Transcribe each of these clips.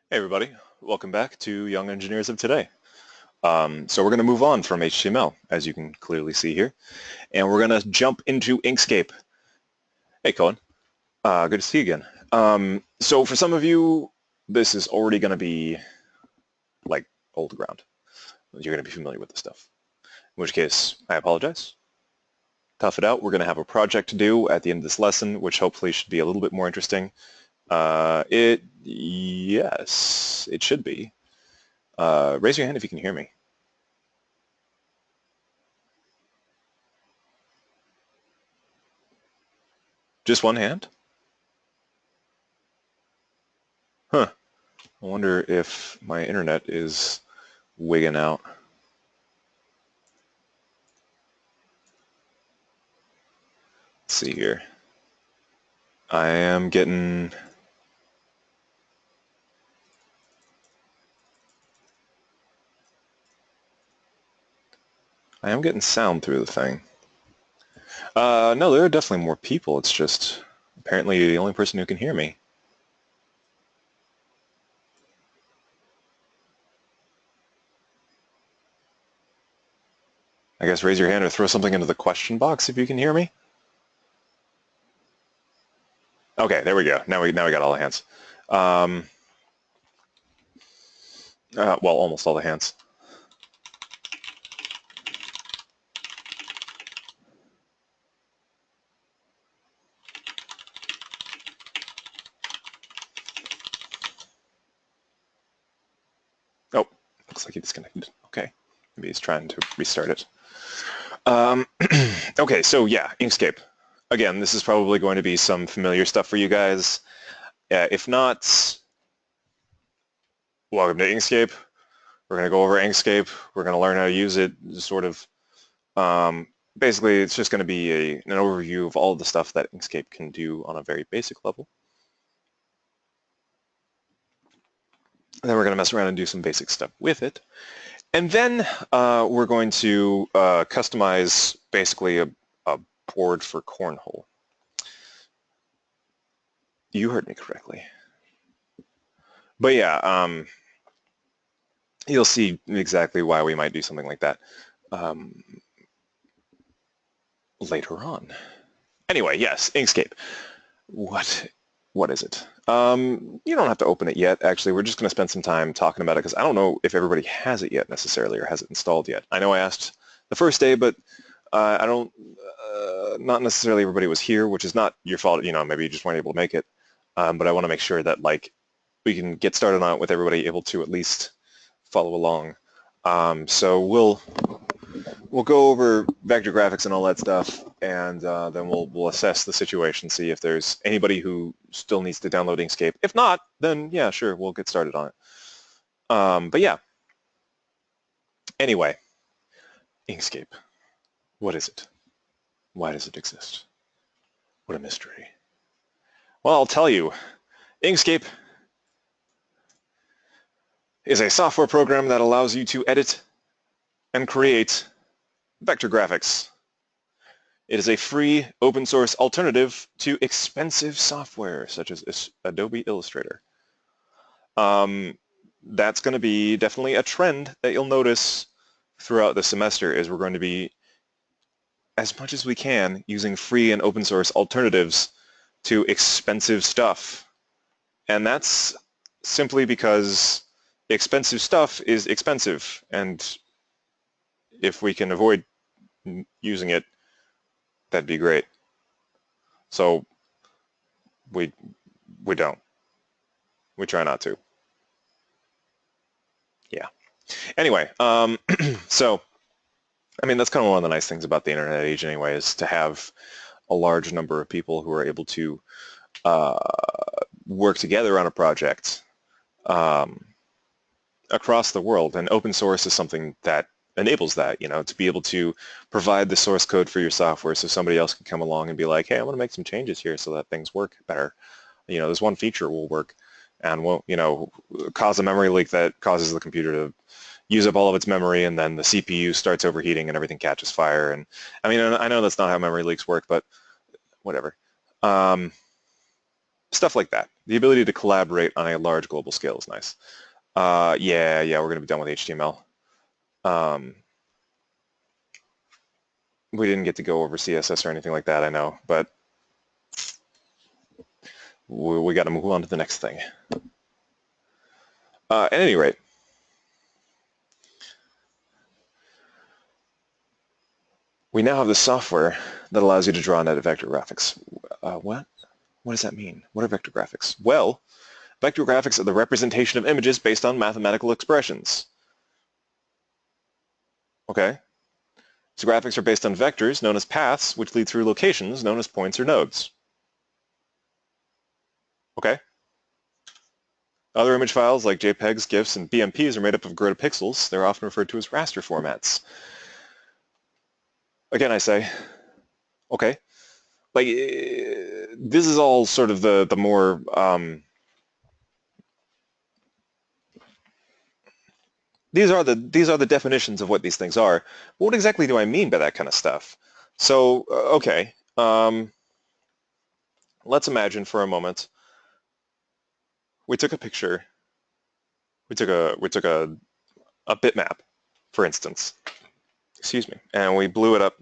Hey everybody, welcome back to Young Engineers of Today. So we're going to move on from HTML, as you can clearly see here, and we're going to jump into Inkscape. Hey Cohen, good to see you again. So for some of you, this is already going to be like old ground. You're going to be familiar with this stuff, in which case I apologize. Tough it out. We're going to have a project to do at the end of this lesson, which hopefully should be a little bit more interesting. Yes, it should be. Raise your hand if you can hear me. Just one hand? Huh. I wonder if my internet is wigging out. Let's see here. I am getting... sound through the thing. No, there are definitely more people. It's just apparently the only person who can hear me. I guess raise your hand or throw something into the question box if you can hear me. Okay, there we go. Now we got all the hands. Well, almost all the hands. Oh, looks like he disconnected. Okay, maybe he's trying to restart it. Okay, so yeah, Inkscape. Again, this is probably going to be some familiar stuff for you guys. If not, welcome to Inkscape. We're going to go over Inkscape. We're going to learn how to use it, sort of. Basically, it's just going to be an overview of all of the stuff that Inkscape can do on a very basic level. And then we're going to mess around and do some basic stuff with it. And then we're going to customize basically a board for cornhole. You heard me correctly. But yeah, you'll see exactly why we might do something like that later on. Anyway, yes, Inkscape. What is it? You don't have to open it yet, actually. We're just going to spend some time talking about it because I don't know if everybody has it yet necessarily or has it installed yet. I know I asked the first day, but I don't, not necessarily everybody was here, which is not your fault. You know, maybe you just weren't able to make it. But I want to make sure that like we can get started on it with everybody able to at least follow along. So we'll go over vector graphics and all that stuff, and then we'll assess the situation, see if there's anybody who still needs to download Inkscape. If not, then yeah, sure, we'll get started on it. But yeah, anyway, Inkscape. What is it? Why does it exist? What a mystery. Well, I'll tell you. Inkscape is a software program that allows you to edit and create vector graphics. It is a free open source alternative to expensive software such as Adobe Illustrator. That's going to be definitely a trend that you'll notice throughout the semester is we're going to be, as much as we can, using free and open source alternatives to expensive stuff. And that's simply because expensive stuff is expensive, and if we can avoid using it, that'd be great. So we don't. We try not to. Yeah. Anyway, so I mean that's kind of one of the nice things about the internet age anyway, is to have a large number of people who are able to work together on a project across the world, and open source is something that enables that, you know, to be able to provide the source code for your software so somebody else can come along and be like, hey, I want to make some changes here so that things work better. You know, this one feature will work and won't, you know, cause a memory leak that causes the computer to use up all of its memory, and then the CPU starts overheating and everything catches fire. And I mean, I know that's not how memory leaks work, but whatever. Stuff like that. The ability to collaborate on a large global scale is nice. Yeah, we're going to be done with HTML. We didn't get to go over CSS or anything like that, I know, but we got to move on to the next thing. At any rate, we now have the software that allows you to draw and edit vector graphics. What? What does that mean? What are vector graphics? Well, vector graphics are the representation of images based on mathematical expressions. Okay? So graphics are based on vectors, known as paths, which lead through locations, known as points or nodes. Okay? Other image files like JPEGs, GIFs, and BMPs are made up of grid of pixels. They're often referred to as raster formats. Again, I say, okay. Like, this is all sort of the more... These are the definitions of what these things are. But what exactly do I mean by that kind of stuff? So, okay, let's imagine for a moment we took a picture. We took a bitmap, for instance. Excuse me, and we blew it up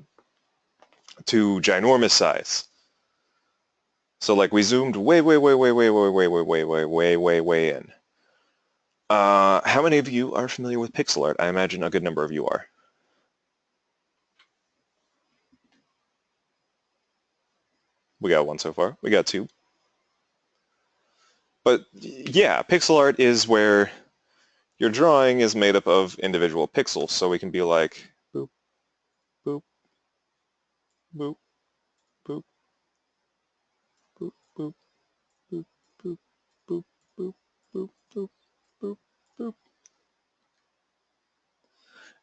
to ginormous size. So like we zoomed way in. How many of you are familiar with pixel art? I imagine a good number of you are. We got one so far. We got two. But yeah, pixel art is where your drawing is made up of individual pixels. So we can be like, boop, boop, boop, boop, boop, boop, boop, boop, boop, boop, boop, boop, boop, boop.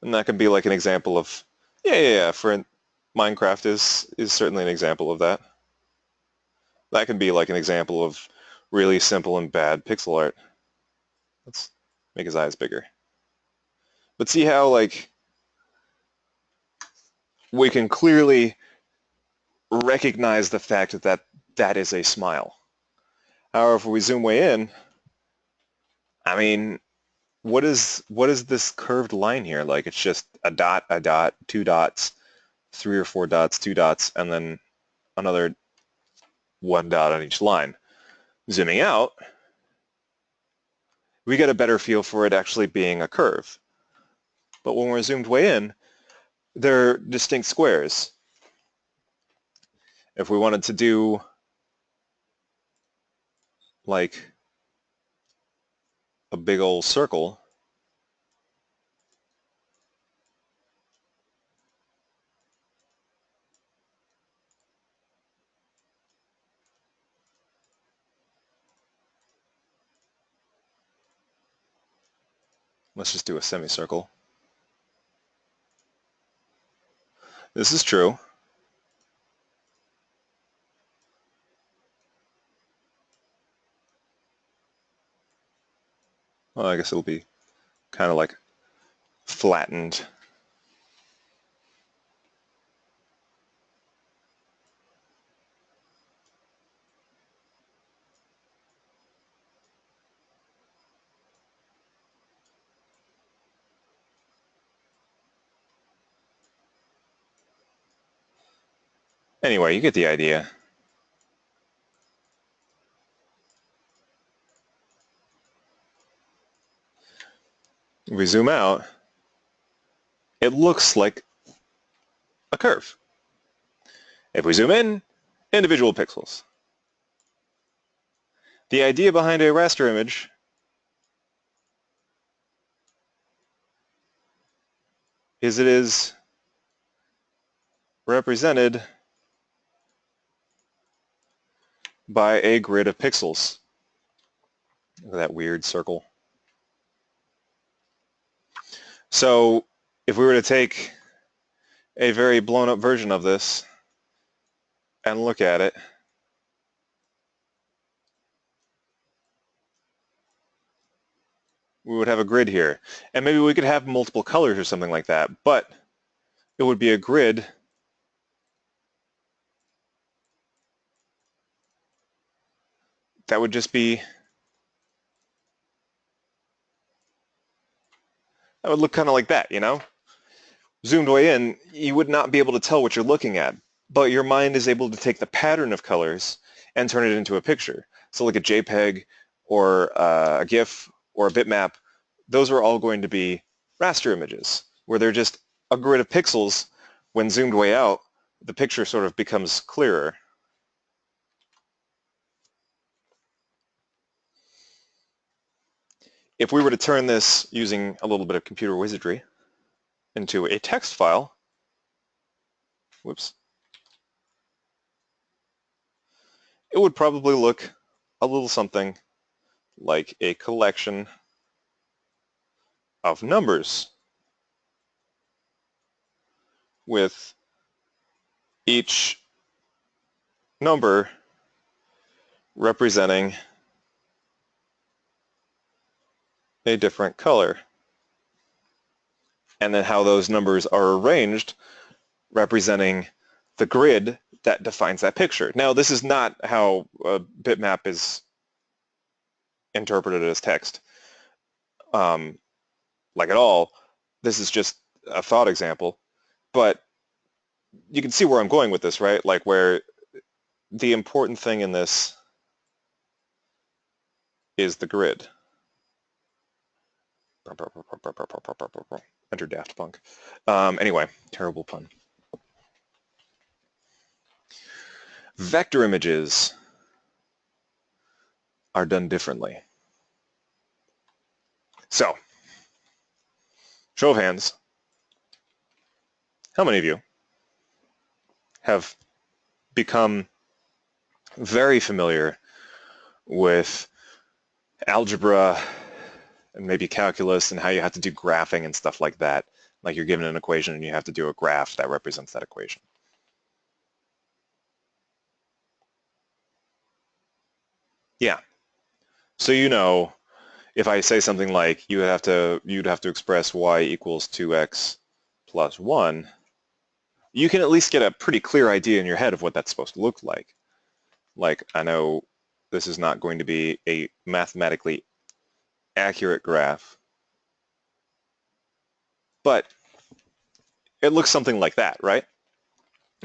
And that can be like an example of, for Minecraft is certainly an example of that. That can be like an example of really simple and bad pixel art. Let's make his eyes bigger. But see how like we can clearly recognize the fact that that is a smile. However, if we zoom way in, I mean, what is this curved line here? Like it's just a dot, two dots, three or four dots, two dots, and then another one dot on each line. Zooming out, we get a better feel for it actually being a curve. But when we're zoomed way in, they're distinct squares. If we wanted to do like a big old circle, let's just do a semicircle. This is true. Well, I guess it'll be kind of like flattened. Anyway, you get the idea. If we zoom out, it looks like a curve. If we zoom in, individual pixels. The idea behind a raster image is it is represented by a grid of pixels. Look at that weird circle. So if we were to take a very blown up version of this and look at it, we would have a grid here. And maybe we could have multiple colors or something like that, but it would be a grid that would just be, that would look kind of like that, you know? Zoomed way in, you would not be able to tell what you're looking at, but your mind is able to take the pattern of colors and turn it into a picture. So like a JPEG or a GIF or a bitmap, those are all going to be raster images, where they're just a grid of pixels. When zoomed way out, the picture sort of becomes clearer. If we were to turn this using a little bit of computer wizardry into a text file, whoops, it would probably look a little something like a collection of numbers with each number representing a different color. And then how those numbers are arranged representing the grid that defines that picture. Now, this is not how a bitmap is interpreted as text, like at all. This is just a thought example, but you can see where I'm going with this, right? Like where the important thing in this is the grid. Enter Daft Punk. Anyway, terrible pun. Vector images are done differently. So, show of hands, how many of you have become very familiar with algebra and maybe calculus and how you have to do graphing and stuff like that? Like you're given an equation and you have to do a graph that represents that equation. Yeah. So you know, if I say something like you'd have to express y equals 2x plus 1, you can at least get a pretty clear idea in your head of what that's supposed to look like. Like, I know this is not going to be a mathematically accurate graph, but it looks something like that, right?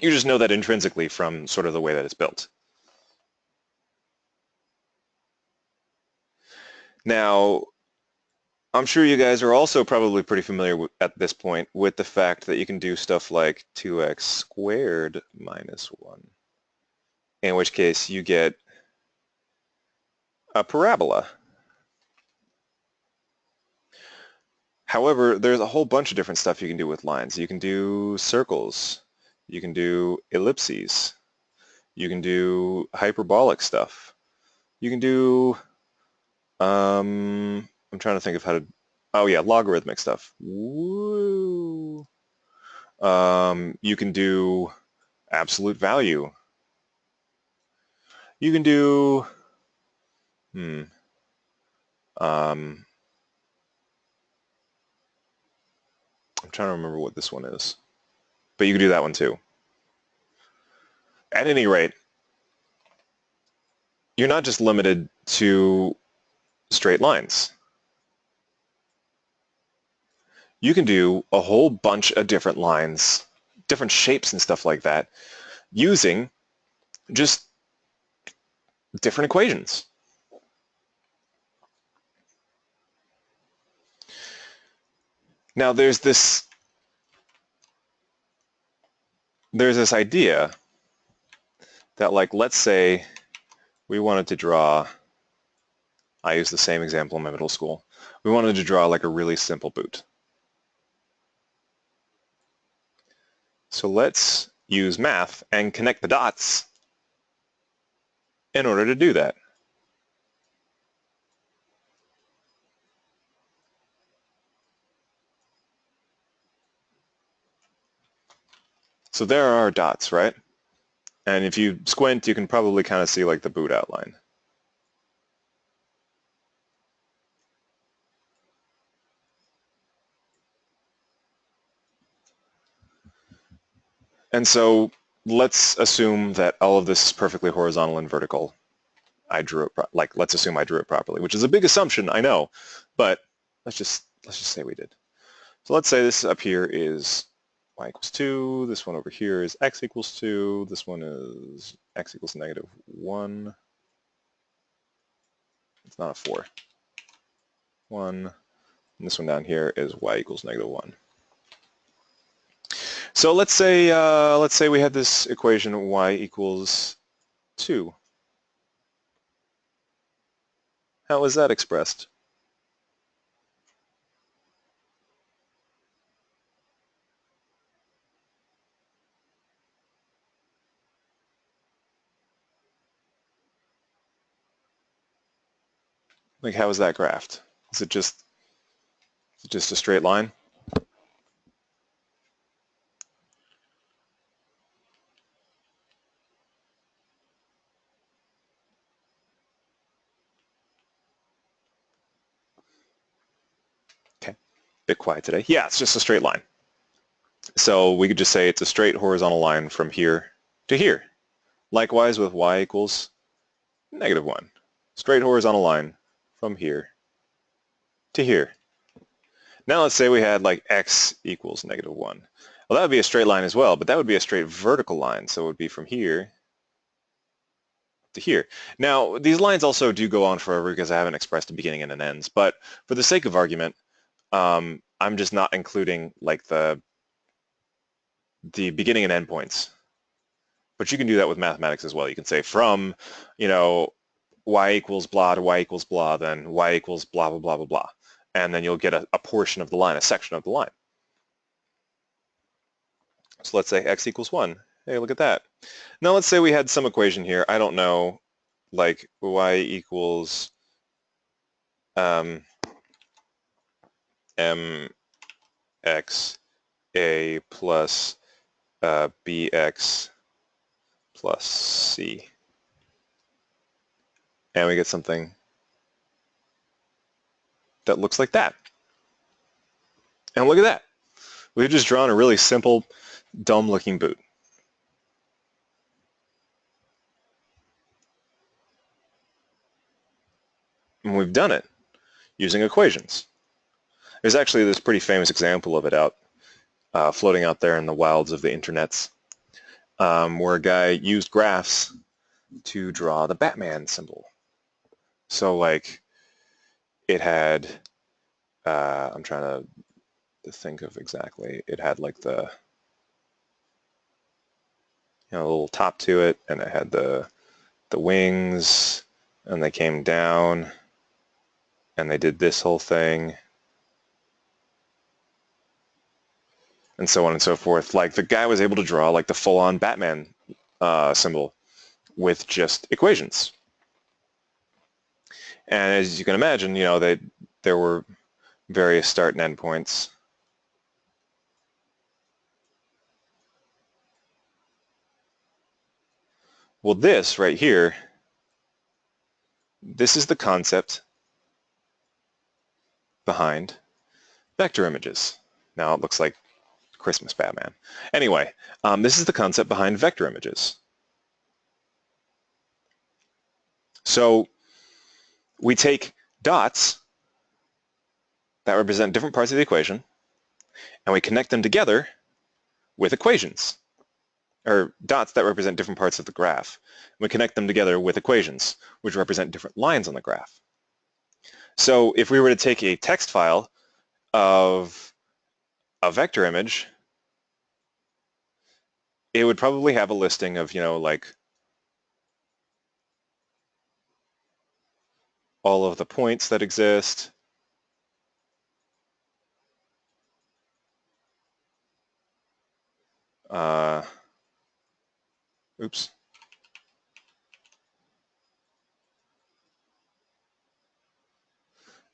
You just know that intrinsically from sort of the way that it's built. Now, I'm sure you guys are also probably pretty familiar at this point with the fact that you can do stuff like 2x squared minus 1, in which case you get a parabola. However, there's a whole bunch of different stuff you can do with lines. You can do circles. You can do ellipses. You can do hyperbolic stuff. You can do, I'm trying to think of how to, oh yeah, logarithmic stuff. Woo. You can do absolute value. You can do, I'm trying to remember what this one is, but you can do that one too. At any rate, you're not just limited to straight lines. You can do a whole bunch of different lines, different shapes and stuff like that, using just different equations. Now there's this idea that, like, let's say we wanted to draw, I used the same example in my middle school, we wanted to draw like a really simple boot. So let's use math and connect the dots in order to do that. So there are our dots, right? And if you squint, you can probably kind of see like the boot outline. And so let's assume that all of this is perfectly horizontal and vertical. I drew it like let's assume I drew it properly, which is a big assumption, I know, but let's just say we did. So let's say this up here is y equals 2, this one over here is x equals 2, this one is x equals negative 1. It's not a 4. 1. And this one down here is y equals negative 1. So let's say we had this equation y equals 2. How is that expressed? Like, how is that graphed? Is it just a straight line? Okay, bit quiet today. Yeah, it's just a straight line. So we could just say it's a straight horizontal line from here to here. Likewise with y equals negative 1. Straight horizontal line from here to here. Now let's say we had like x equals negative 1. Well, that would be a straight line as well, but that would be a straight vertical line. So it would be from here to here. Now, these lines also do go on forever because I haven't expressed a beginning and an ends, but for the sake of argument, I'm just not including like the beginning and end points. But you can do that with mathematics as well. You can say from, y equals blah to y equals blah, then y equals blah, blah, blah, blah, blah. And then you'll get a portion of the line, a section of the line. So let's say x equals 1. Hey, look at that. Now let's say we had some equation here. I don't know, like y equals mx a plus bx plus c. And we get something that looks like that. And look at that. We've just drawn a really simple, dumb-looking boot. And we've done it using equations. There's actually this pretty famous example of it floating out there in the wilds of the internets, where a guy used graphs to draw the Batman symbol. So like it had, I'm trying to think of exactly, it had like the little top to it, and it had the wings, and they came down, and they did this whole thing, and so on and so forth. Like the guy was able to draw like the full-on Batman symbol with just equations. And as you can imagine, there were various start and end points. Well, this right here, this is the concept behind vector images. Now it looks like Christmas Batman. Anyway, this is the concept behind vector images. So we take dots that represent different parts of the equation, and we connect them together with equations, or dots that represent different parts of the graph. We connect them together with equations, which represent different lines on the graph. So if we were to take a text file of a vector image, it would probably have a listing of, like all of the points that exist, oops.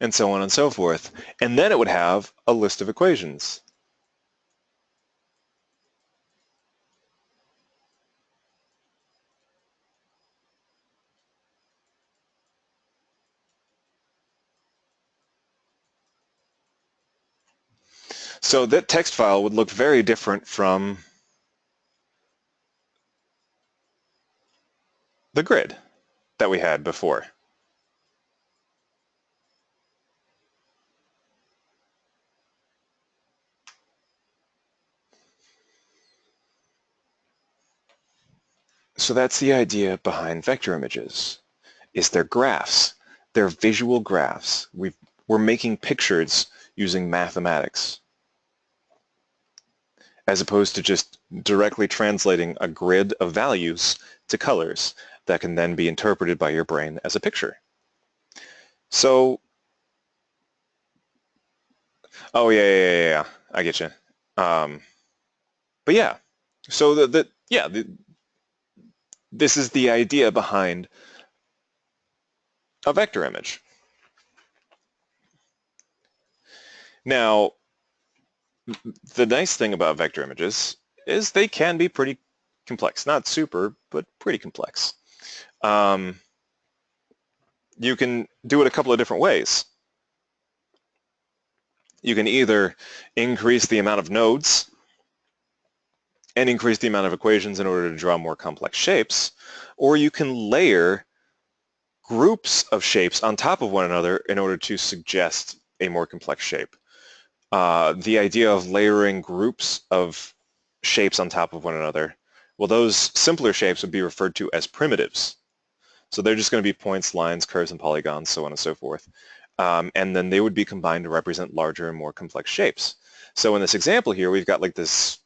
And so on and so forth. And then it would have a list of equations. So that text file would look very different from the grid that we had before. So that's the idea behind vector images, is they're graphs. They're visual graphs. We're making pictures using mathematics, as opposed to just directly translating a grid of values to colors that can then be interpreted by your brain as a picture. So, oh yeah, I get you. But yeah, so this is the idea behind a vector image. Now, the nice thing about vector images is they can be pretty complex. Not super, but pretty complex. You can do it a couple of different ways. You can either increase the amount of nodes and increase the amount of equations in order to draw more complex shapes, or you can layer groups of shapes on top of one another in order to suggest a more complex shape. The idea of layering groups of shapes on top of one another, well, those simpler shapes would be referred to as primitives. So they're just going to be points, lines, curves, and polygons, so on and so forth. And then they would be combined to represent larger and more complex shapes. So in this example here, we've got like this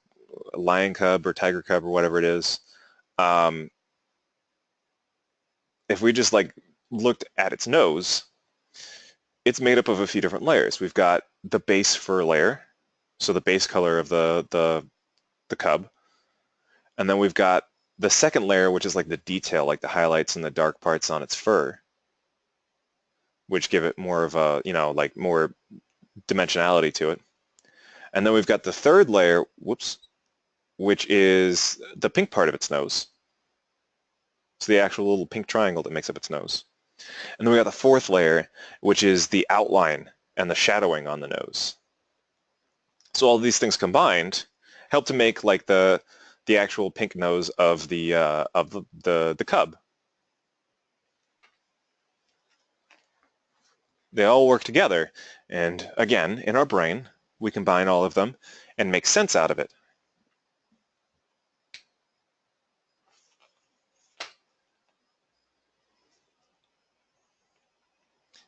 lion cub or tiger cub or whatever it is. If we just like looked at its nose, it's made up of a few different layers. We've got the base fur layer, so the base color of the cub. And then we've got the second layer, which is like the detail, like the highlights and the dark parts on its fur, which give it more of a, like more dimensionality to it. And then we've got the third layer, which is the pink part of its nose. So the actual little pink triangle that makes up its nose. And then we got the fourth layer, which is the outline and the shadowing on the nose. So all these things combined help to make like the actual pink nose of the cub. They all work together, and again, in our brain, we combine all of them and make sense out of it.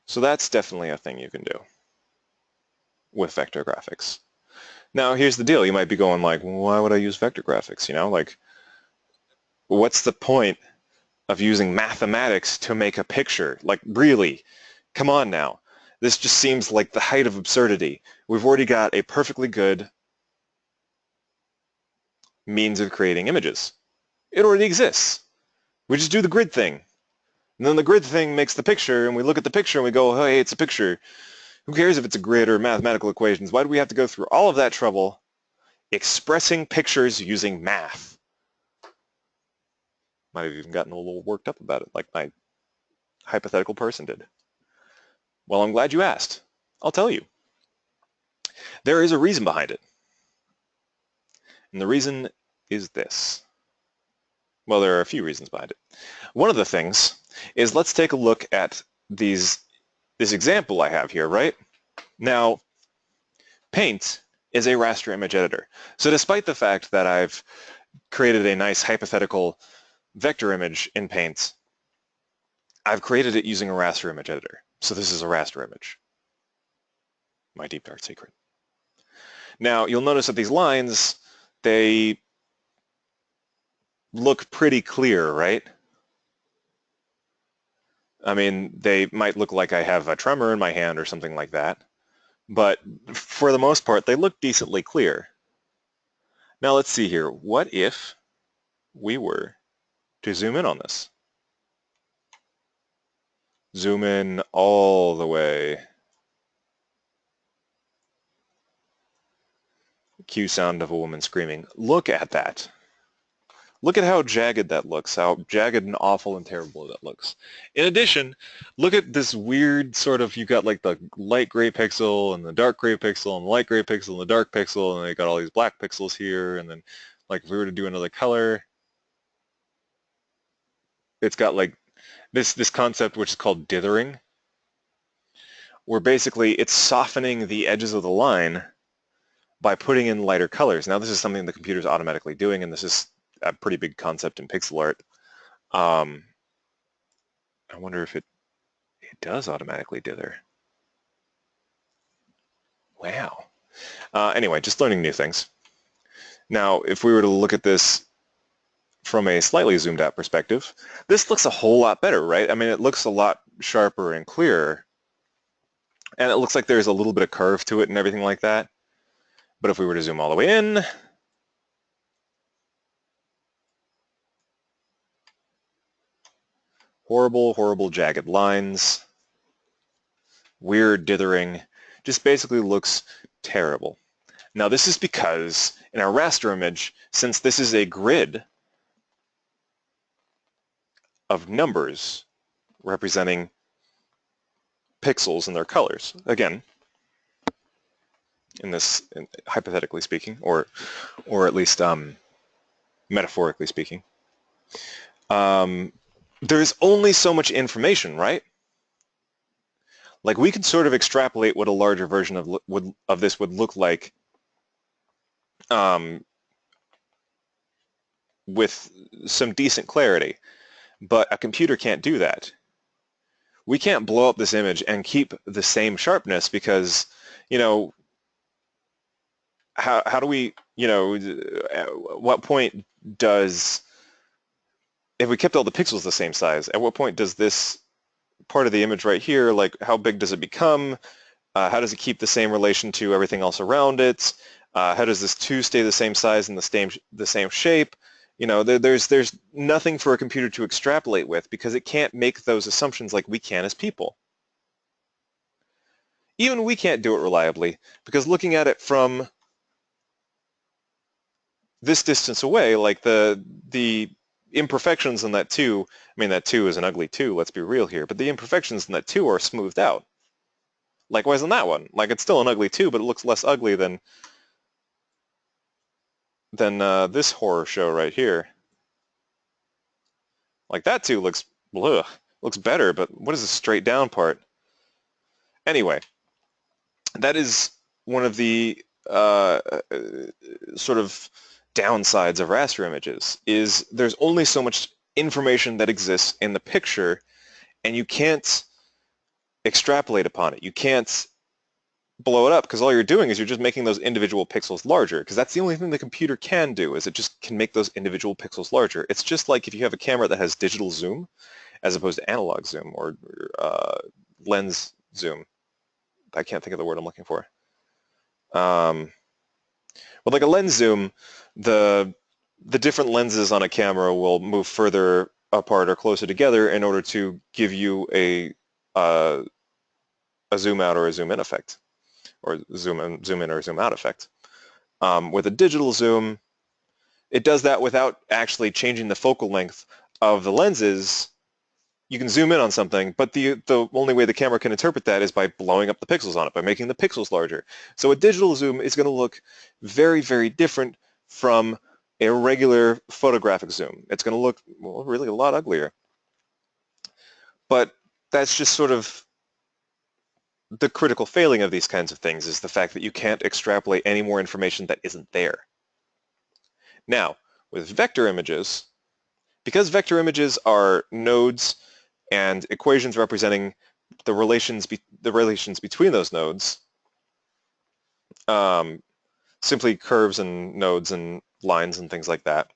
So that's definitely a thing you can do with vector graphics. Now, here's the deal. You might be going like, well, why would I use vector graphics? Like, what's the point of using mathematics to make a picture? Like, really? Come on now. This just seems like the height of absurdity. We've already got a perfectly good means of creating images. It already exists. We just do the grid thing. And then the grid thing makes the picture, and we look at the picture and we go, oh, hey, it's a picture. Who cares if it's a grid or mathematical equations? Why do we have to go through all of that trouble expressing pictures using math? Might have even gotten a little worked up about it, like my hypothetical person did. Well, I'm glad you asked. I'll tell you. There is a reason behind it. And the reason is this. Well, there are a few reasons behind it. One of the things is, let's take a look at this example I have here, right? Now, Paint is a raster image editor. So despite the fact that I've created a nice hypothetical vector image in Paint, I've created it using a raster image editor. So this is a raster image. My deep dark secret. Now, you'll notice that these lines, they look pretty clear, right? I mean, they might look like I have a tremor in my hand or something like that, but for the most part, they look decently clear. Now let's see here. What if we were to zoom in on this? Zoom in all the way. Cue sound of a woman screaming. Look at that. Look at how jagged that looks, how jagged and awful and terrible that looks. In addition, look at this weird sort of, you've got like the light gray pixel and the dark gray pixel and the light gray pixel and the dark pixel, and they got all these black pixels here, and then like if we were to do another color, it's got like this concept which is called dithering, where basically it's softening the edges of the line by putting in lighter colors. Now this is something the computer's automatically doing, and this is a pretty big concept in pixel art. I wonder if it does automatically dither. Wow. Anyway, just learning new things. Now, if we were to look at this from a slightly zoomed out perspective, this looks a whole lot better, right? I mean, it looks a lot sharper and clearer, and it looks like there's a little bit of curve to it and everything like that. But if we were to zoom all the way in, horrible, horrible jagged lines, weird dithering, just basically looks terrible. Now this is because in our raster image, since this is a grid of numbers representing pixels and their colors, again, hypothetically speaking, or at least metaphorically speaking, there's only so much information, right? Like we can sort of extrapolate what a larger version of this would look like with some decent clarity, but a computer can't do that. We can't blow up this image and keep the same sharpness because, you know, how do we, you know, at what point does, if we kept all the pixels the same size, at what point does this part of the image right here, like how big does it become? How does it keep the same relation to everything else around it? How does this 2 stay the same size and the same shape? You know, there's nothing for a computer to extrapolate with because it can't make those assumptions like we can as people. Even we can't do it reliably because looking at it from this distance away, like the imperfections in that 2, I mean that 2 is an ugly 2, let's be real here, but the imperfections in that 2 are smoothed out. Likewise on that one. Like it's still an ugly 2, but it looks less ugly than this horror show right here. Like that 2 looks, ugh, looks better, but what is the straight down part? Anyway, that is one of the sort of downsides of raster images, is there's only so much information that exists in the picture, and you can't extrapolate upon it. You can't blow it up because all you're doing is you're just making those individual pixels larger, because that's the only thing the computer can do, is it just can make those individual pixels larger. It's just like if you have a camera that has digital zoom as opposed to analog zoom or lens zoom. I can't think of the word I'm looking for. But like a lens zoom, the different lenses on a camera will move further apart or closer together in order to give you a zoom out or a zoom in effect, or zoom in or zoom out effect. With a digital zoom, it does that without actually changing the focal length of the lenses. You can zoom in on something, but the only way the camera can interpret that is by blowing up the pixels on it, by making the pixels larger. So a digital zoom is going to look very, very different from a regular photographic zoom. It's going to look, well, really a lot uglier. But that's just sort of the critical failing of these kinds of things, is the fact that you can't extrapolate any more information that isn't there. Now, with vector images, because vector images are nodes and equations representing the relations between those nodes, simply curves and nodes and lines and things like that,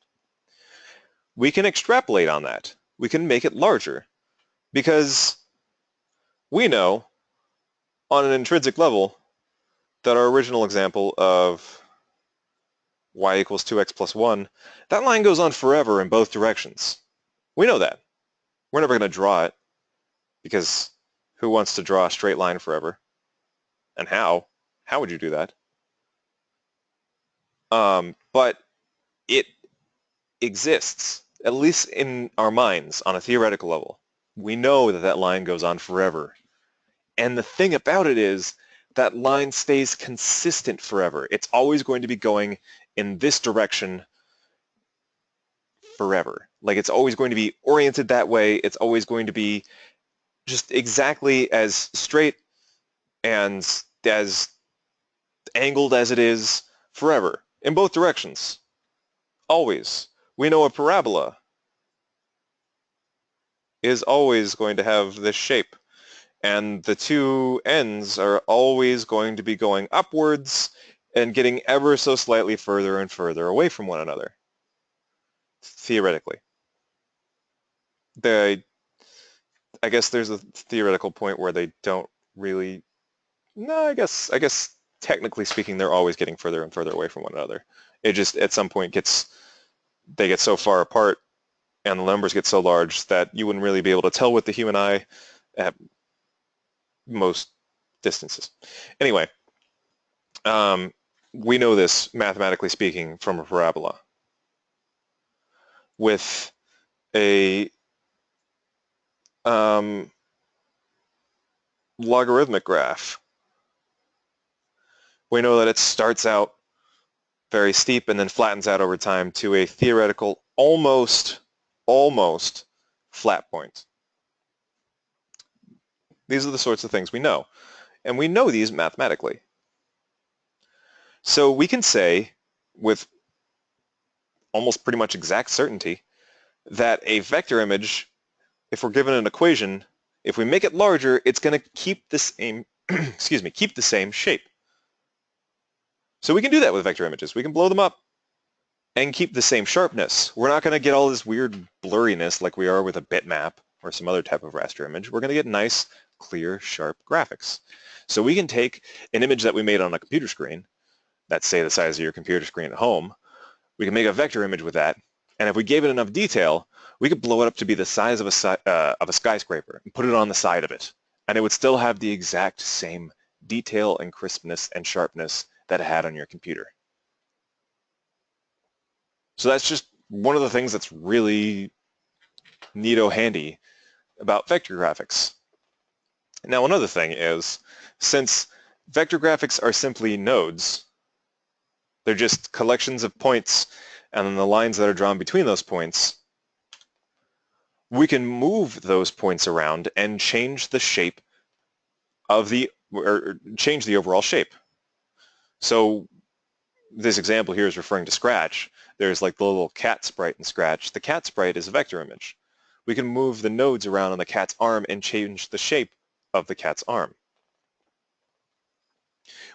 we can extrapolate on that. We can make it larger because we know on an intrinsic level that our original example of y equals 2x plus 1, that line goes on forever in both directions. We know that. We're never going to draw it, because who wants to draw a straight line forever? And how? How would you do that? But it exists, at least in our minds, on a theoretical level. We know that that line goes on forever. And the thing about it is that line stays consistent forever. It's always going to be going in this direction forever. Like it's always going to be oriented that way. It's always going to be just exactly as straight and as angled as it is forever in both directions. Always. We know a parabola is always going to have this shape, and the two ends are always going to be going upwards and getting ever so slightly further and further away from one another, theoretically. I guess there's a theoretical point where they don't really. No, I guess technically speaking, they're always getting further and further away from one another. It just at some point they get so far apart and the numbers get so large that you wouldn't really be able to tell with the human eye at most distances. Anyway, we know this mathematically speaking from a parabola. With a logarithmic graph, we know that it starts out very steep and then flattens out over time to a theoretical almost flat point. These are the sorts of things we know, and we know these mathematically. So we can say with almost pretty much exact certainty that a vector image, if we're given an equation, if we make it larger, it's going to keep the same keep the same shape. So we can do that with vector images. We can blow them up and keep the same sharpness. We're not going to get all this weird blurriness like we are with a bitmap or some other type of raster image. We're going to get nice, clear, sharp graphics. So we can take an image that we made on a computer screen, that's say the size of your computer screen at home, we can make a vector image with that, and if we gave it enough detail, we could blow it up to be the size of a skyscraper and put it on the side of it, and it would still have the exact same detail and crispness and sharpness that it had on your computer. So that's just one of the things that's really neato handy about vector graphics. Now another thing is, since vector graphics are simply nodes, they're just collections of points and then the lines that are drawn between those points, we can move those points around and change the shape of or change the overall shape. So this example here is referring to Scratch. There's like the little cat sprite in Scratch. The cat sprite is a vector image. We can move the nodes around on the cat's arm and change the shape of the cat's arm.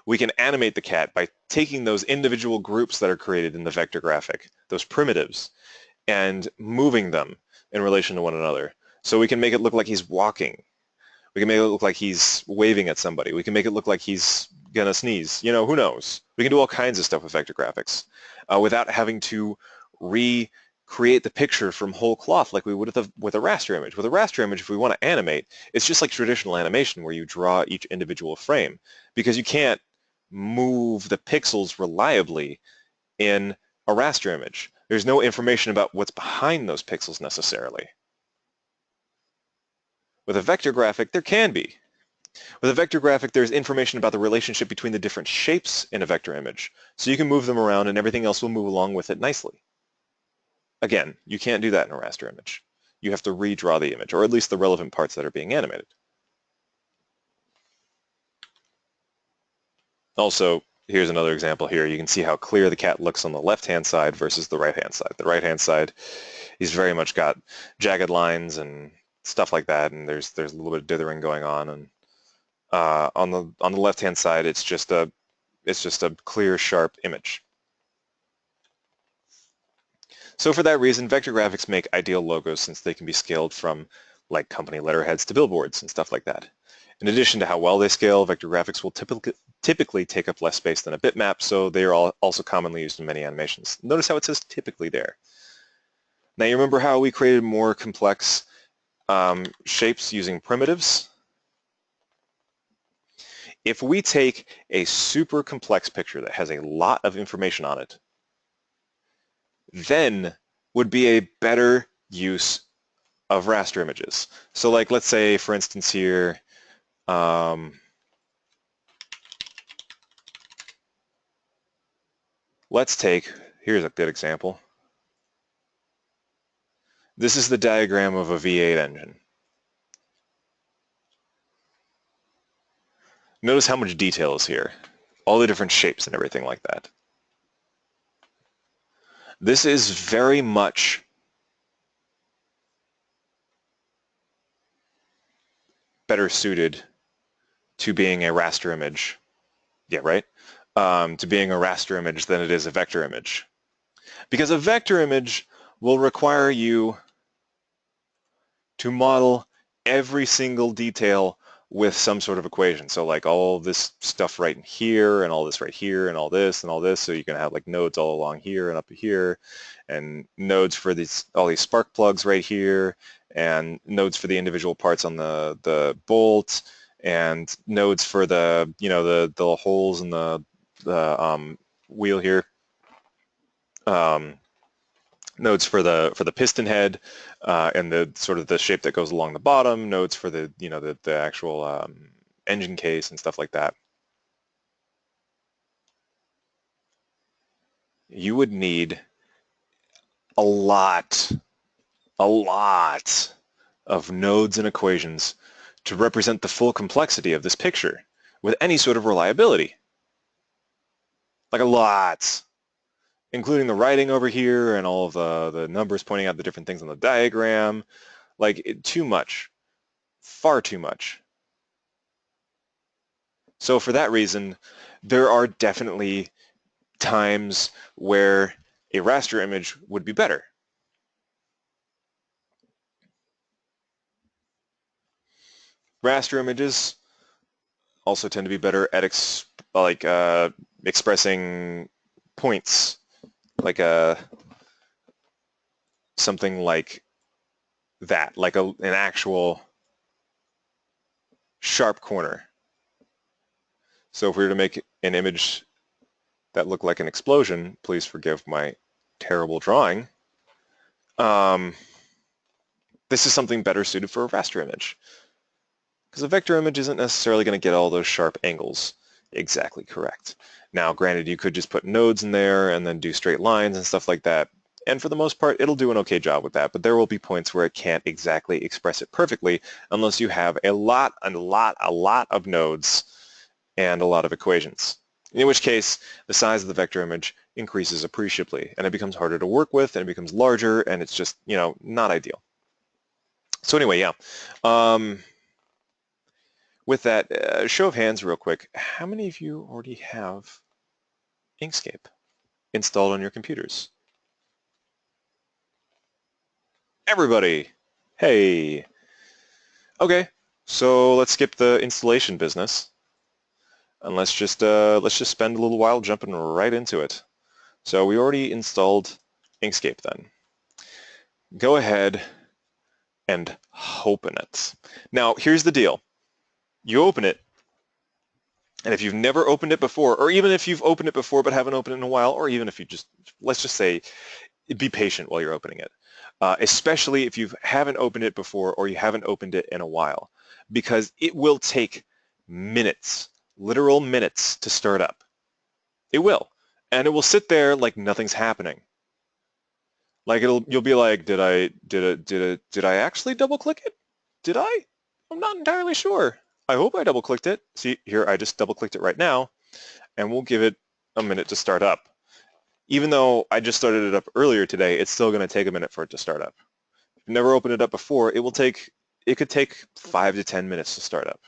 We can animate the cat by taking those individual groups that are created in the vector graphic, those primitives, and moving them in relation to one another. So we can make it look like he's walking. We can make it look like he's waving at somebody. We can make it look like he's gonna sneeze. You know, who knows? We can do all kinds of stuff with vector graphics without having to recreate the picture from whole cloth like we would with a raster image. With a raster image, if we want to animate, it's just like traditional animation where you draw each individual frame, because you can't move the pixels reliably in a raster image. There's no information about what's behind those pixels necessarily. With a vector graphic, there can be. With a vector graphic, there's information about the relationship between the different shapes in a vector image. So you can move them around and everything else will move along with it nicely. Again, you can't do that in a raster image. You have to redraw the image, or at least the relevant parts that are being animated. Also, here's another example here. You can see how clear the cat looks on the left-hand side versus the right-hand side. The right-hand side, he's very much got jagged lines and stuff like that, and there's a little bit of dithering going on. And on the left-hand side, it's just a clear, sharp image. So for that reason, vector graphics make ideal logos since they can be scaled from like company letterheads to billboards and stuff like that. In addition to how well they scale, vector graphics will typically take up less space than a bitmap, so they are also commonly used in many animations. Notice how it says typically there. Now you remember how we created more complex shapes using primitives? If we take a super complex picture that has a lot of information on it, then would be a better use of raster images. So like, let's say, for instance here, let's take, here's a good example. This is the diagram of a V8 engine. Notice how much detail is here. All the different shapes and everything like that. This is very much better suited to being a raster image. Yeah, right? To being a raster image than it is a vector image. Because a vector image will require you to model every single detail with some sort of equation. So like all this stuff right in here and all this right here and all this and all this. So you can have like nodes all along here and up here and nodes for all these spark plugs right here and nodes for the individual parts on the bolt and nodes for the, the holes in the wheel here. Nodes for the piston head and the sort of the shape that goes along the bottom, nodes for the the actual engine case and stuff like that. You would need a lot of nodes and equations to represent the full complexity of this picture with any sort of reliability. Like a lot. Including the writing over here and all of the numbers pointing out the different things on the diagram. Like, too much. Far too much. So for that reason, there are definitely times where a raster image would be better. Raster images also tend to be better at expressing points, like something like that, like an actual sharp corner. So if we were to make an image that looked like an explosion, please forgive my terrible drawing, this is something better suited for a raster image. Because a vector image isn't necessarily going to get all those sharp angles exactly correct. Now, granted, you could just put nodes in there and then do straight lines and stuff like that. And for the most part, it'll do an okay job with that, but there will be points where it can't exactly express it perfectly unless you have a lot of nodes and a lot of equations. In which case, the size of the vector image increases appreciably, and it becomes harder to work with, and it becomes larger, and it's just, not ideal. So anyway, yeah. With that, show of hands real quick, how many of you already have Inkscape installed on your computers? Everybody! Hey! Okay, so let's skip the installation business and let's just spend a little while jumping right into it. So we already installed Inkscape then. Go ahead and open it. Now, here's the deal. You open it, and if you've never opened it before, or even if you've opened it before but haven't opened it in a while, or even if you just, let's just say, be patient while you're opening it, especially if you haven't opened it before or you haven't opened it in a while, because it will take minutes, literal minutes to start up. It will, and it will sit there like nothing's happening. Like you'll be like, did I actually double click it? Did I? I'm not entirely sure. I hope I double clicked it. See here, I just double clicked it right now, and we'll give it a minute to start up. Even though I just started it up earlier today, it's still going to take a minute for it to start up. If you've never opened it up before, it could take 5 to 10 minutes to start up.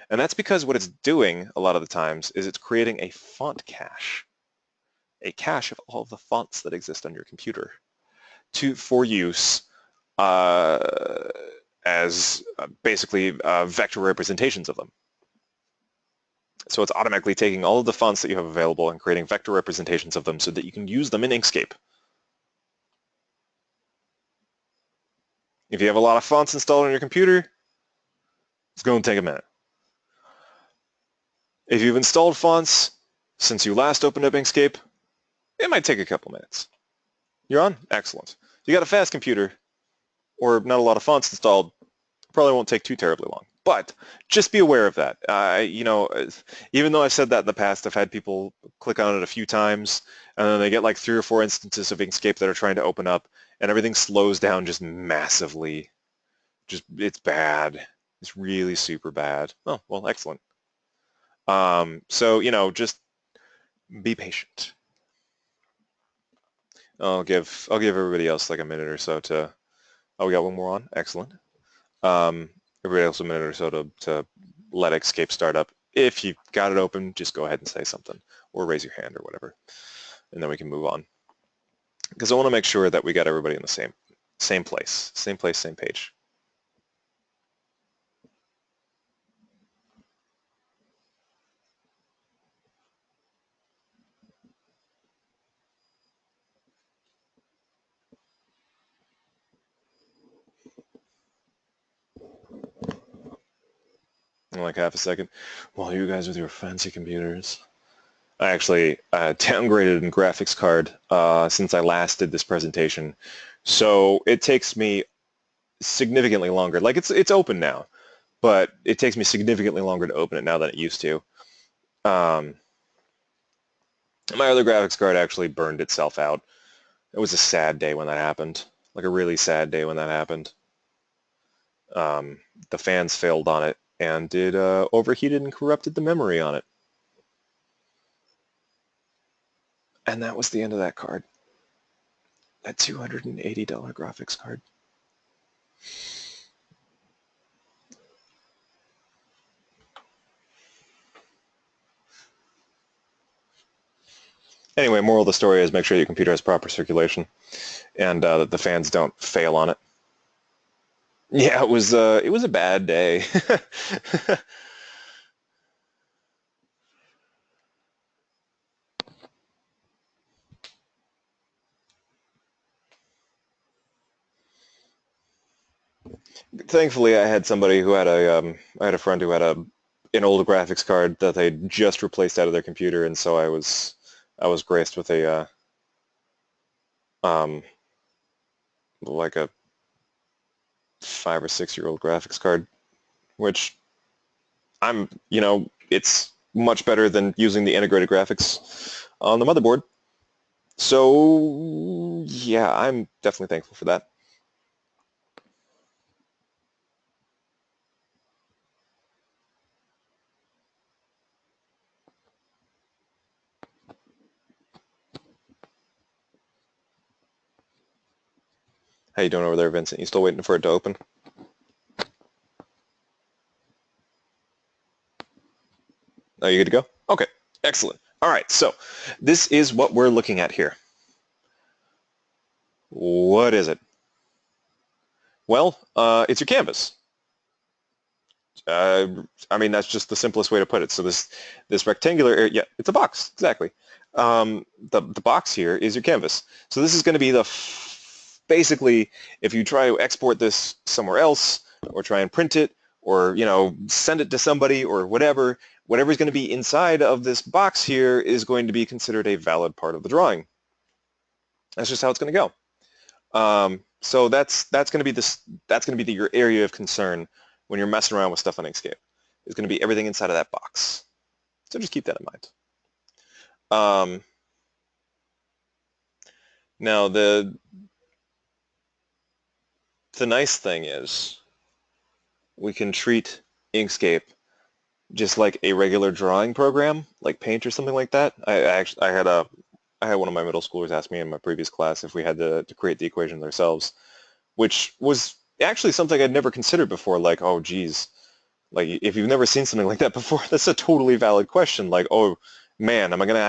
And that's because what it's doing a lot of the times is it's creating a font cache, a cache of all of the fonts that exist on your computer for use as basically vector representations of them. So it's automatically taking all of the fonts that you have available and creating vector representations of them so that you can use them in Inkscape. If you have a lot of fonts installed on your computer, it's going to take a minute. If you've installed fonts since you last opened up Inkscape, it might take a couple minutes. You're on? Excellent. If you got a fast computer or not a lot of fonts installed, it probably won't take too terribly long. But just be aware of that. You know, even though I've said that in the past, I've had people click on it a few times, and then they get like 3 or 4 instances of Inkscape that are trying to open up, and everything slows down just massively. Just, it's bad. It's really super bad. Oh, well, excellent. So, you know, just be patient. I'll give everybody else like a minute or so to. Oh, we got one more on. Excellent. Everybody else a minute or so to let Inkscape start up. If you've got it open, just go ahead and say something or raise your hand or whatever, and then we can move on. Because I want to make sure that we got everybody in the same place, same page. In like half a second. Well, you guys with your fancy computers. I actually downgraded a graphics card since I last did this presentation, so it takes me significantly longer. Like it's open now, but it takes me significantly longer to open it now than it used to. My other graphics card actually burned itself out. It was a sad day when that happened. Like a really sad day when that happened. The fans failed on it, and it overheated and corrupted the memory on it. And that was the end of that card. That $280 graphics card. Anyway, moral of the story is make sure your computer has proper circulation and that the fans don't fail on it. Yeah, it was a bad day. Thankfully, I had somebody who had I had a friend who had an old graphics card that they just replaced out of their computer, and so I was graced with a like a 5 or 6 year old graphics card, which it's much better than using the integrated graphics on the motherboard. So yeah, I'm definitely thankful for that. How you doing over there, Vincent? You still waiting for it to open? Are you good to go? Okay, excellent. All right, so this is what we're looking at here. What is it? Well, it's your canvas. Uh, I mean, that's just the simplest way to put it. So this rectangular area, yeah, it's a box, exactly. The box here is your canvas. So this is going to be basically, if you try to export this somewhere else or try and print it or, send it to somebody or whatever's going to be inside of this box here is going to be considered a valid part of the drawing. That's just how it's going to go. So that's going to be your area of concern when you're messing around with stuff on Inkscape. It's going to be everything inside of that box. So just keep that in mind. Now the nice thing is we can treat Inkscape just like a regular drawing program, like Paint or something like that. I had one of my middle schoolers ask me in my previous class if we had to create the equations ourselves, which was actually something I'd never considered before. Like, oh, geez, like if you've never seen something like that before, that's a totally valid question. Like, oh man, am I going to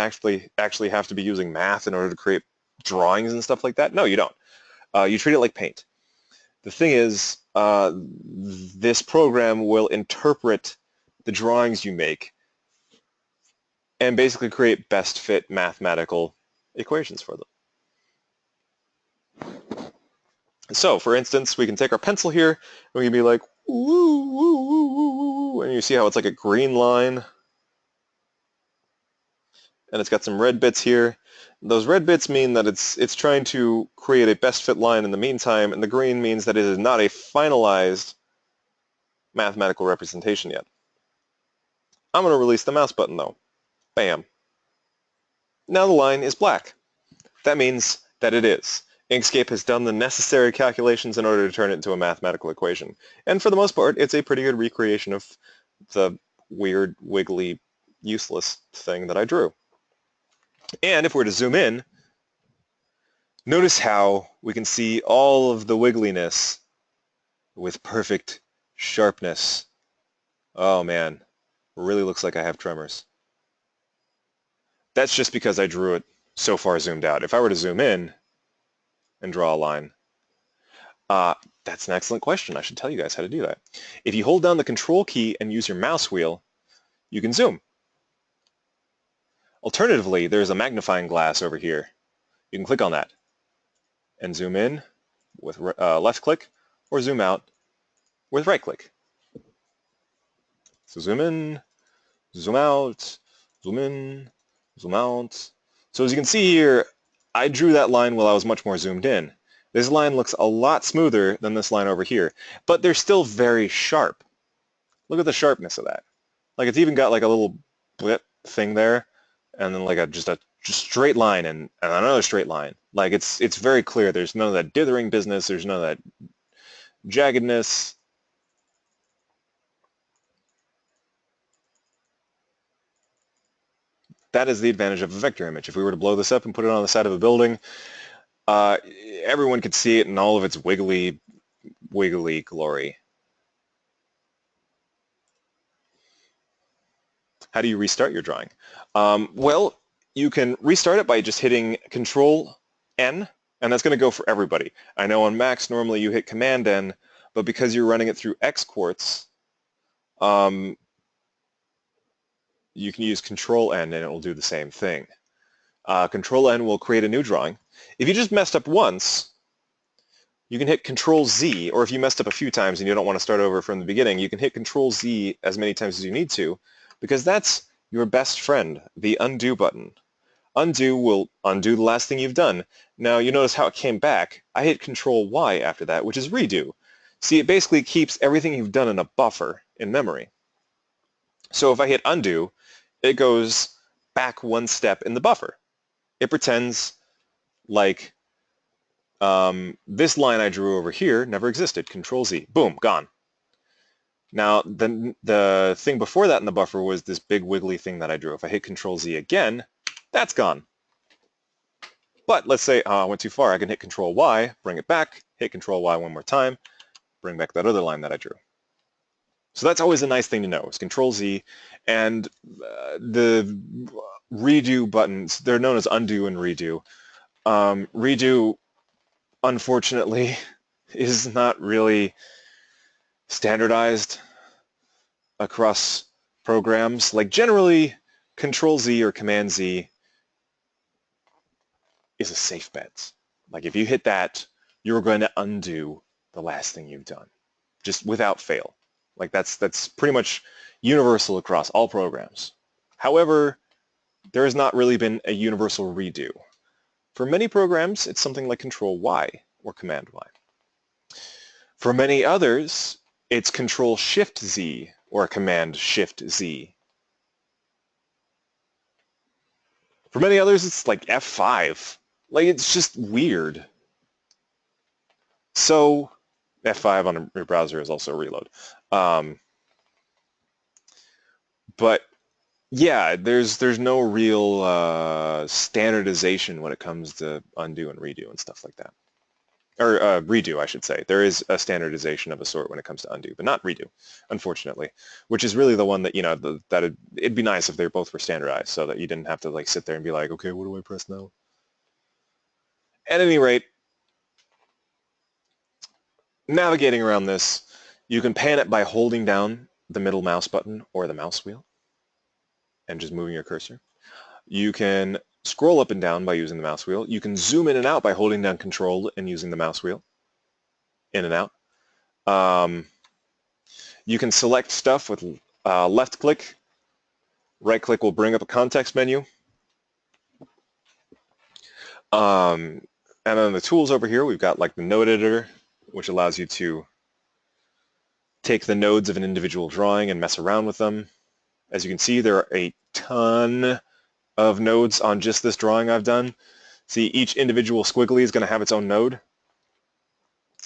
actually have to be using math in order to create drawings and stuff like that? No, you don't. You treat it like Paint. The thing is, this program will interpret the drawings you make and basically create best fit mathematical equations for them. So, for instance, we can take our pencil here, and we can be like, woo, woo, woo, woo, woo, and you see how it's like a green line, and it's got some red bits here. Those red bits mean that it's trying to create a best fit line in the meantime, and the green means that it is not a finalized mathematical representation yet. I'm going to release the mouse button though. Bam. Now the line is black. That means that it is. Inkscape has done the necessary calculations in order to turn it into a mathematical equation. And for the most part, it's a pretty good recreation of the weird, wiggly, useless thing that I drew. And if we're to zoom in, notice how we can see all of the wiggliness with perfect sharpness. Oh man, really looks like I have tremors. That's just because I drew it so far zoomed out. If I were to zoom in and draw a line, that's an excellent question. I should tell you guys how to do that. If you hold down the Control key and use your mouse wheel, you can zoom. Alternatively, there's a magnifying glass over here. You can click on that and zoom in with left click or zoom out with right click. So zoom in, zoom out, zoom in, zoom out. So as you can see here, I drew that line while I was much more zoomed in. This line looks a lot smoother than this line over here, but they're still very sharp. Look at the sharpness of that. Like it's even got like a little blip thing there, and then like just a straight line and another straight line. Like it's very clear. There's none of that dithering business. There's none of that jaggedness. That is the advantage of a vector image. If we were to blow this up and put it on the side of a building, everyone could see it in all of its wiggly glory. How do you restart your drawing? Well, you can restart it by just hitting Control N, and that's going to go for everybody. I know on Macs normally you hit Command N, but because you're running it through Xquartz, you can use Control N and it will do the same thing. Control N will create a new drawing. If you just messed up once, you can hit Control Z, or if you messed up a few times and you don't want to start over from the beginning, you can hit Control Z as many times as you need to, because that's your best friend, the undo button. Undo will undo the last thing you've done. Now you notice how it came back. I hit Control Y after that, which is redo. See, it basically keeps everything you've done in a buffer in memory. So if I hit undo, it goes back one step in the buffer. It pretends like this line I drew over here never existed. Control Z, boom, gone. Now the thing before that in the buffer was this big wiggly thing that I drew. If I hit Control Z again, that's gone. But let's say I went too far. I can hit Control Y, bring it back, hit Control Y one more time, bring back that other line that I drew. So that's always a nice thing to know, is Control Z, and the redo buttons, they're known as undo and redo. Redo, unfortunately, is not really standardized across programs. Like generally, Control Z or Command Z is a safe bet. Like if you hit that, you're going to undo the last thing you've done, just without fail. Like that's pretty much universal across all programs. However, there has not really been a universal redo. For many programs, it's something like Control Y or Command Y. For many others, it's Control Shift Z or Command Shift Z. For many others, it's like F5. Like it's just weird. So F5 on your browser is also reload. But yeah, there's no real standardization when it comes to undo and redo and stuff like that. Or redo, I should say. There is a standardization of a sort when it comes to undo, but not redo, unfortunately, which is really the one that, you know, it'd be nice if they both were standardized so that you didn't have to like sit there and be like, okay, what do I press now? At any rate, navigating around this, you can pan it by holding down the middle mouse button or the mouse wheel and just moving your cursor. You can scroll up and down by using the mouse wheel. You can zoom in and out by holding down Control and using the mouse wheel, in and out. You can select stuff with left click. Right click will bring up a context menu. And then the tools over here, we've got like the node editor, which allows you to take the nodes of an individual drawing and mess around with them. As you can see, there are a ton of nodes on just this drawing I've done. See, each individual squiggly is going to have its own node.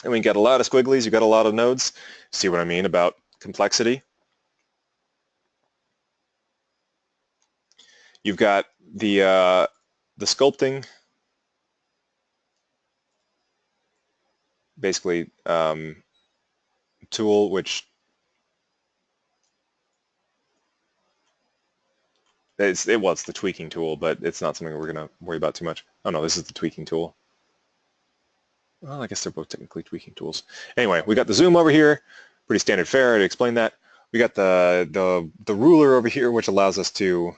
And when you get a lot of squigglies, you got a lot of nodes. See what I mean about complexity? You've got the sculpting, basically tool, which it's the tweaking tool, but it's not something we're going to worry about too much. Oh no, this is the tweaking tool. Well, I guess they're both technically tweaking tools. Anyway, we got the zoom over here, pretty standard fare. I already explained that. We got the ruler over here, which allows us to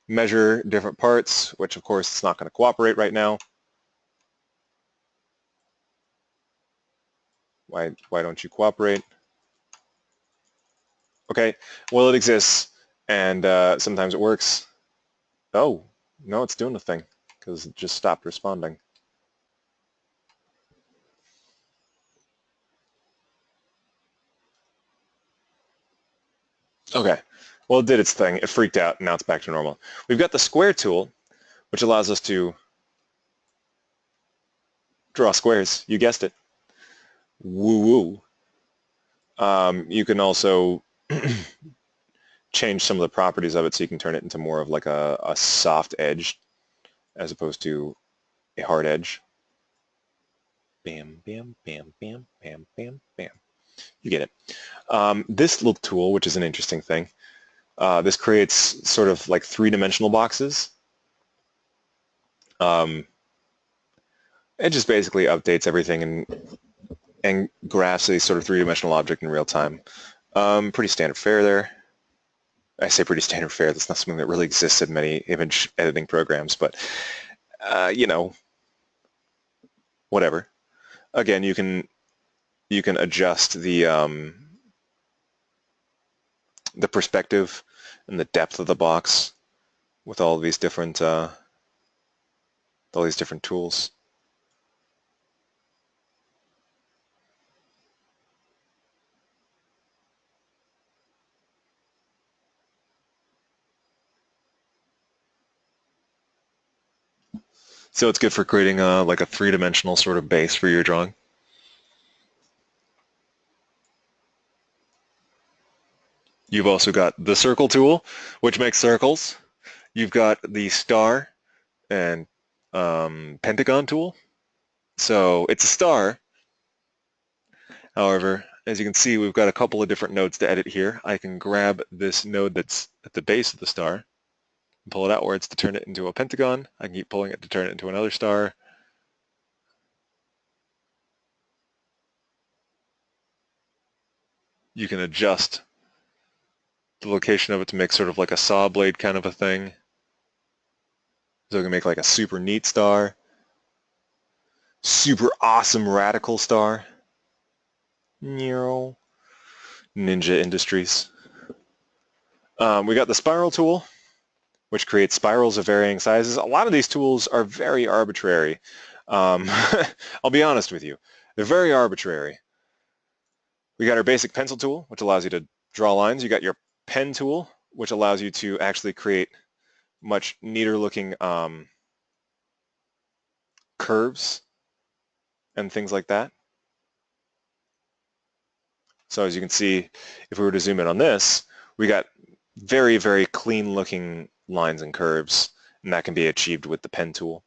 measure different parts, which of course it's not going to cooperate right now. Why don't you cooperate? Okay, well it exists, and sometimes it works. Oh, no, it's doing the thing, because it just stopped responding. Okay, well it did its thing. It freaked out, and now it's back to normal. We've got the square tool, which allows us to draw squares. You guessed it. Woo-woo. You can also change some of the properties of it so you can turn it into more of like a soft edge as opposed to a hard edge. Bam, bam, bam, bam, bam, bam, bam. You get it. This little tool, which is an interesting thing, this creates sort of like three-dimensional boxes. It just basically updates everything and graphs a sort of three-dimensional object in real time. Pretty standard fare there. I say pretty standard fare. That's not something that really exists in many image editing programs, but you know, whatever. Again, you can adjust the perspective and the depth of the box with all these different tools. So it's good for creating like a three-dimensional sort of base for your drawing. You've also got the circle tool, which makes circles. You've got the star and pentagon tool. So it's a star. However, as you can see, we've got a couple of different nodes to edit here. I can grab this node that's at the base of the star and pull it outwards to turn it into a pentagon. I can keep pulling it to turn it into another star. You can adjust the location of it to make sort of like a saw blade kind of a thing. So we can make like a super neat star, super awesome radical star. Ninja Industries. We got the spiral tool, which creates spirals of varying sizes. A lot of these tools are very arbitrary. I'll be honest with you. They're very arbitrary. We got our basic pencil tool, which allows you to draw lines. You got your pen tool, which allows you to actually create much neater looking curves and things like that. So as you can see, if we were to zoom in on this, we got very, very clean looking lines and curves, and that can be achieved with the pen tool.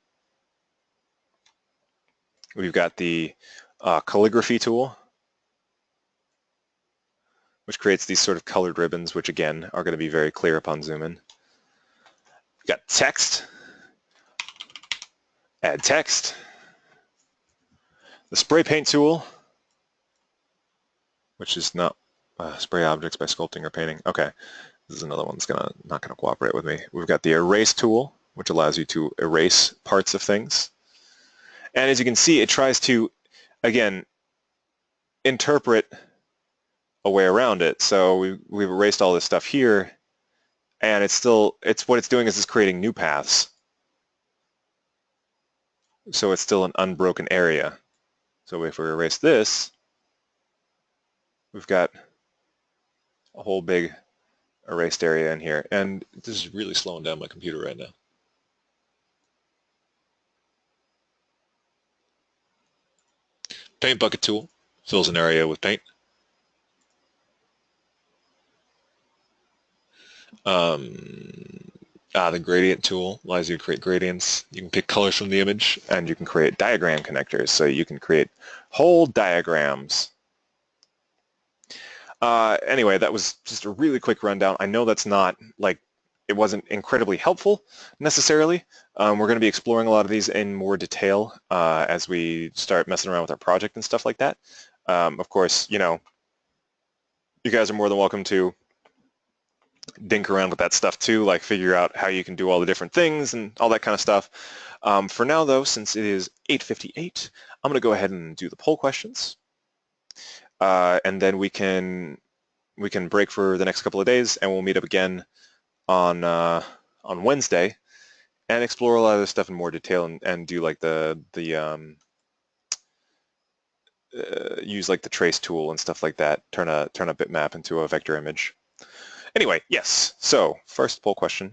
We've got the calligraphy tool, which creates these sort of colored ribbons, which again are going to be very clear upon zoom in. We've got text, add text, the spray paint tool, which is not spray objects by sculpting or painting. Okay, this is another one that's not gonna cooperate with me. We've got the erase tool, which allows you to erase parts of things. And as you can see, it tries to, again, interpret a way around it. So we've erased all this stuff here, and what it's doing is it's creating new paths. So it's still an unbroken area. So if we erase this, we've got a whole big erased area in here, and this is really slowing down my computer right now. Paint bucket tool fills an area with paint. The gradient tool allows you to create gradients. You can pick colors from the image, and you can create diagram connectors, so you can create whole diagrams. Anyway, that was just a really quick rundown. I know that's not like, it wasn't incredibly helpful necessarily. We're going to be exploring a lot of these in more detail as we start messing around with our project and stuff like that. Of course, you know, you guys are more than welcome to dink around with that stuff too, like figure out how you can do all the different things and all that kind of stuff. For now though, since it is 8:58, I'm going to go ahead and do the poll questions. And then we can break for the next couple of days, and we'll meet up again on Wednesday and explore a lot of this stuff in more detail and do like use like the trace tool and stuff like that. Turn a bitmap into a vector image. Anyway, yes. So first poll question